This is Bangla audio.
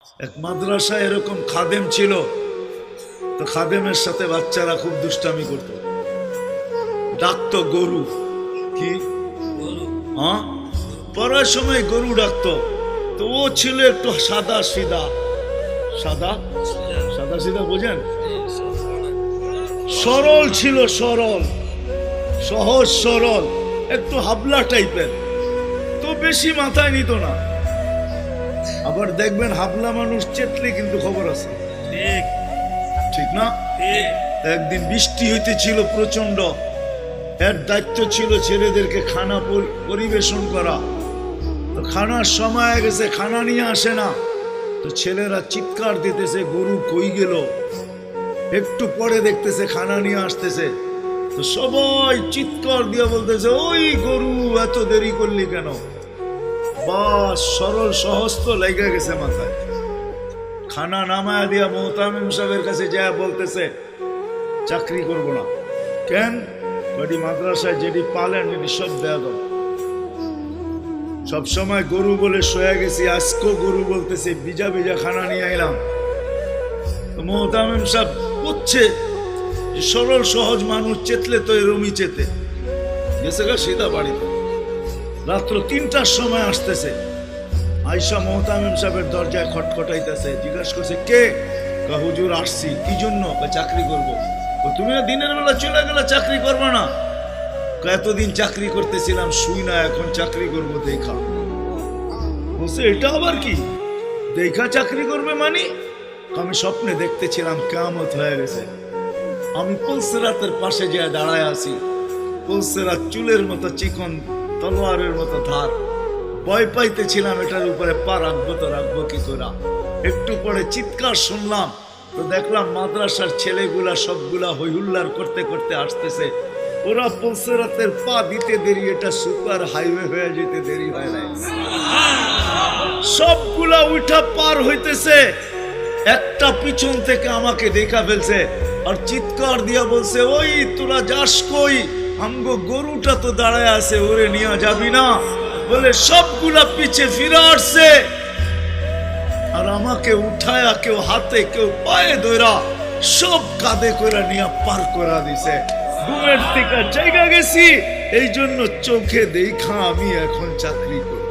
এক মাদ্রাসায় এরকম খাদেম ছিল, তো খাদেমের সাথে বাচ্চারা খুব দুষ্টামি করত, ডাকতো গরু। কি হ্যাঁ, পড়ার সময় গরু ডাকতো। তো ও ছিল একটু সাদা সিধা, সাদা সাদা সিধা বোঝেন, সরল ছিল, সরল সহজ সরল, একটু হাবলা টাইপের, তো বেশি মাথায় নিত না। আবার দেখবেন হাবলা মানুষ চেতলে কিন্তু খবর আছে, ঠিক ঠিক না? একদিন বৃষ্টি হইতেছিল প্রচন্ড, এর দায়িত্ব ছিল ছেলেদেরকে খানা পরিবেশন করা। তো খানার সময় গেছে, খানা নিয়ে আসে না, তো ছেলেরা চিৎকার দিতেছে গরু কই গেল। একটু পরে দেখতেছে খানা নিয়ে আসতেছে, তো সবাই চিৎকার দিয়ে বলতেছে ওই গরু এত দেরি করলি কেন? বাস সরল সহজ তো লেগে গেছে মাথায়। খানা নামায়া দিয়া মোহতামিম সাহেবের কাছে যা বলতেছে চাকরি করব না। কেন? বাড়ি মাদ্রাসায় যেটি পালেন এটি সব দেয়া দাও। সবসময় গরু বলে শোয়া গেছি, আজকেও গরু বলতেছে, বিজা বিজা খানা নিয়ে আইলাম। তো মোহতামিম সাহেব বুঝছে সরল সহজ মানুষ চেতলে তো এরমই চেতে গেছে গা সিধা বাড়িতে। রাত্র ৩টার সময় আসতেছে, আয়সা মোহতামিম সাহেবের দরজায় খটখটাইতেছে, জিজ্ঞাসা করছে কে? হুজুর আসছি। কি জন্য? চাকরি করব। তুমি না দিনের বেলা চলে গেলে চাকরি করবো না? এতদিন চাকরি করতেছিলাম শুই না, এখন চাকরি করব দেখা। বলছে এটা আবার কি দেখা চাকরি করবে মানে? আমি স্বপ্নে দেখতেছিলাম কিয়ামত হয়ে গেছে, আমি পুলসিরাতের পাশে যে দাঁড়ায় আছি, পুলসিরাত চুলের মতো চিকন, তলোয়ারের মতো ধার। ভয় পাইতেছিলাম এটার উপরে পা রাখবো তো রাখবো কি করে। একটু পরে চিৎকার শুনলাম, তো দেখলাম মাদ্রাসার ছেলেগুলা সবগুলা হইহুল্লার করতে করতে আসতেছে। ওরা পুলসিরাতের পা দিতে দেরি, এটা সুপার হাইওয়ে হয়ে যেতে দেরি হয় নাই। সবগুলা উঠা পার হইতেছে, একটা পিছন থেকে আমাকে দেখা ফেলছে আর চিৎকার দিয়া বলছে ওই তোরা যাস কই? আমগো গরুটা তো দাঁড়ায় আছে, ওরে নিয়ে যাবি না? বলে সবগুলা পিছে ফিরে আসছে আর আমাকে উঠায়া কেউ হাতে কেউ পায়ে ধরা সব কাঁধে করে নিয়ে পার করা দিছে। ঘুমের থেকে জায়গা গেছি, এই জন্য চোখে দেখা আমি এখন চাকরি করব।